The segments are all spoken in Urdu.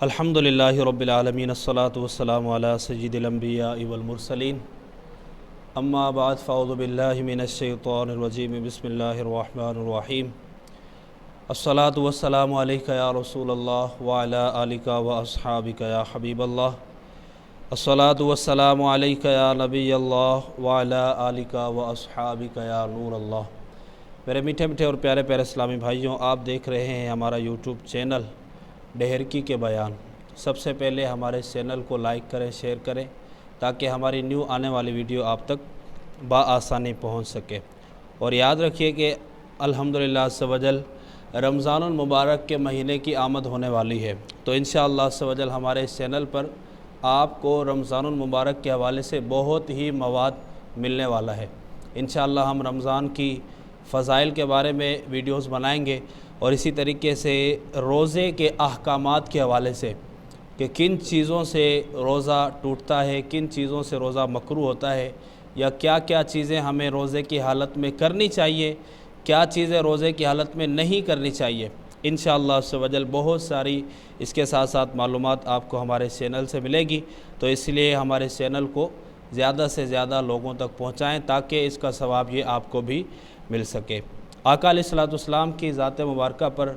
الحمدللہ رب العالمین الصلاۃ والسلام علی سید الانبیاء والمرسلین اما بعد فاعوذ باللہ من الشیطان الرجیم بسم اللہ الرحمن الرحیم الصلاۃ والسلام علیک یا رسول اللہ وعلی آلک واصحابک یا حبیب اللہ الصلاۃ والسلام علیک یا نبی اللہ وعلی آلک واصحابک یا نور اللہ۔ میرے میٹھے میٹھے اور پیارے پیارے اسلامی بھائیوں، آپ دیکھ رہے ہیں ہمارا یوٹیوب چینل ڈہرکی کے بیان۔ سب سے پہلے ہمارے چینل کو لائک کریں، شیئر کریں تاکہ ہماری نیو آنے والی ویڈیو آپ تک بآسانی پہنچ سکے۔ اور یاد رکھیے کہ الحمدللہ عز و جل رمضان المبارک کے مہینے کی آمد ہونے والی ہے، تو انشاءاللہ عز و جل ہمارے اس چینل پر آپ کو رمضان المبارک کے حوالے سے بہت ہی مواد ملنے والا ہے۔ انشاءاللہ ہم رمضان کی فضائل کے بارے میں ویڈیوز بنائیں گے، اور اسی طریقے سے روزے کے احکامات کے حوالے سے کہ کن چیزوں سے روزہ ٹوٹتا ہے، کن چیزوں سے روزہ مکروہ ہوتا ہے، یا کیا کیا چیزیں ہمیں روزے کی حالت میں کرنی چاہیے، کیا چیزیں روزے کی حالت میں نہیں کرنی چاہیے۔ انشاءاللہ عز و جل بہت ساری اس کے ساتھ ساتھ معلومات آپ کو ہمارے چینل سے ملے گی، تو اس لیے ہمارے چینل کو زیادہ سے زیادہ لوگوں تک پہنچائیں تاکہ اس کا ثواب یہ آپ کو بھی مل سکے۔ آقا علیہ الصلوۃ والسلام کی ذات مبارکہ پر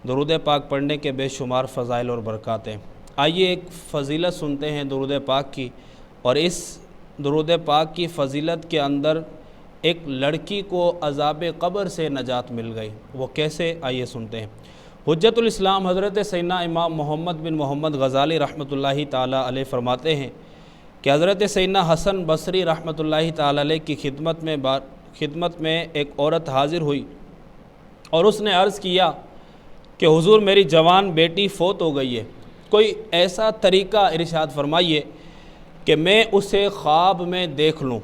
درود پاک پڑھنے کے بے شمار فضائل اور برکات ہیں۔ آئیے ایک فضیلت سنتے ہیں درود پاک کی، اور اس درود پاک کی فضیلت کے اندر ایک لڑکی کو عذاب قبر سے نجات مل گئی۔ وہ کیسے؟ آئیے سنتے ہیں۔ حجت الاسلام حضرت سیدنا امام محمد بن محمد غزالی رحمۃ اللہ تعالی علیہ فرماتے ہیں کہ حضرت سیدنا حسن بصری رحمۃ اللہ تعالی علیہ کی خدمت میں ایک عورت حاضر ہوئی، اور اس نے عرض کیا کہ حضور میری جوان بیٹی فوت ہو گئی ہے، کوئی ایسا طریقہ ارشاد فرمائیے کہ میں اسے خواب میں دیکھ لوں۔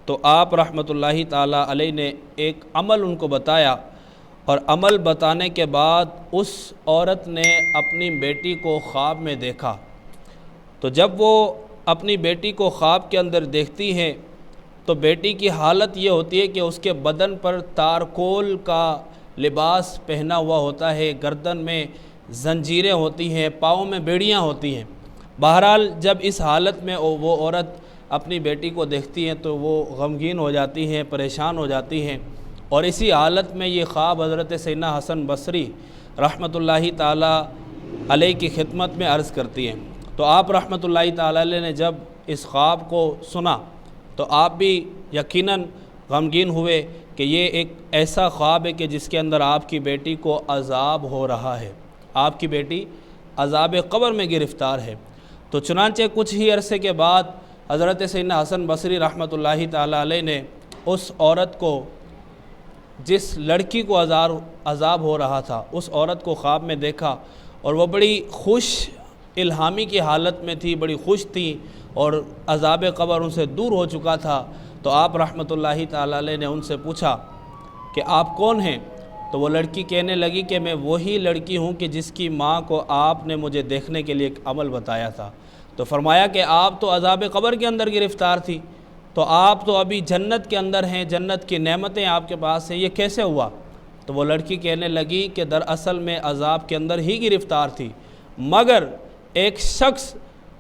تو آپ رحمۃ اللہ تعالی علیہ نے ایک عمل ان کو بتایا، اور عمل بتانے کے بعد اس عورت نے اپنی بیٹی کو خواب میں دیکھا۔ تو جب وہ اپنی بیٹی کو خواب کے اندر دیکھتی ہیں تو بیٹی کی حالت یہ ہوتی ہے کہ اس کے بدن پر تارکول کا لباس پہنا ہوا ہوتا ہے، گردن میں زنجیریں ہوتی ہیں، پاؤں میں بیڑیاں ہوتی ہیں۔ بہرحال جب اس حالت میں وہ عورت اپنی بیٹی کو دیکھتی ہیں تو وہ غمگین ہو جاتی ہیں، پریشان ہو جاتی ہیں، اور اسی حالت میں یہ خواب حضرت سیدنا حسن بصری رحمۃ اللہ تعالی علیہ کی خدمت میں عرض کرتی ہیں۔ تو آپ رحمۃ اللہ تعالی علیہ نے جب اس خواب کو سنا تو آپ بھی یقیناً غمگین ہوئے کہ یہ ایک ایسا خواب ہے کہ جس کے اندر آپ کی بیٹی کو عذاب ہو رہا ہے، آپ کی بیٹی عذاب قبر میں گرفتار ہے۔ تو چنانچہ کچھ ہی عرصے کے بعد حضرت سیدنا حسن بصری رحمۃ اللہ تعالی علیہ نے اس عورت کو، جس لڑکی کو عذاب ہو رہا تھا، اس عورت کو خواب میں دیکھا، اور وہ بڑی خوش الہامی کی حالت میں تھی، بڑی خوش تھی، اور عذاب قبر ان سے دور ہو چکا تھا۔ تو آپ رحمۃ اللہ تعالی علیہ نے ان سے پوچھا کہ آپ کون ہیں؟ تو وہ لڑکی کہنے لگی کہ میں وہی لڑکی ہوں کہ جس کی ماں کو آپ نے مجھے دیکھنے کے لیے ایک عمل بتایا تھا۔ تو فرمایا کہ آپ تو عذاب قبر کے اندر گرفتار تھی، تو آپ تو ابھی جنت کے اندر ہیں، جنت کی نعمتیں آپ کے پاس ہیں، یہ کیسے ہوا؟ تو وہ لڑکی کہنے لگی کہ دراصل میں عذاب کے اندر ہی گرفتار تھی، مگر ایک شخص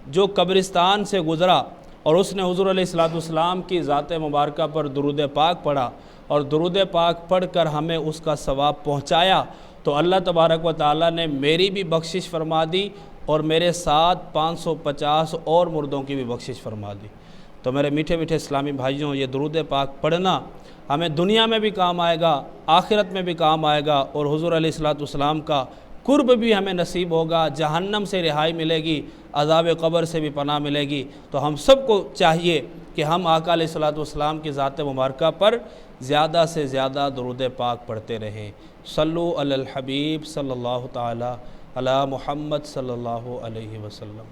جو قبرستان سے گزرا اور اس نے حضور علیہ الصلوۃ والسلام کی ذات مبارکہ پر درود پاک پڑھا، اور درود پاک پڑھ کر ہمیں اس کا ثواب پہنچایا، تو اللہ تبارک و تعالیٰ نے میری بھی بخشش فرما دی، اور میرے ساتھ 550 اور مردوں کی بھی بخشش فرما دی۔ تو میرے میٹھے میٹھے اسلامی بھائیوں، یہ درود پاک پڑھنا ہمیں دنیا میں بھی کام آئے گا، آخرت میں بھی کام آئے گا، اور حضور علیہ الصلوۃ والسلام کا قرب بھی ہمیں نصیب ہوگا، جہنم سے رہائی ملے گی، عذاب قبر سے بھی پناہ ملے گی۔ تو ہم سب کو چاہیے کہ ہم آقا علیہ الصلوۃ والسلام کی ذات مبارکہ پر زیادہ سے زیادہ درود پاک پڑھتے رہیں۔ صلو علی الحبیب صلی اللہ تعالی علی محمد صلی اللہ علیہ وسلم۔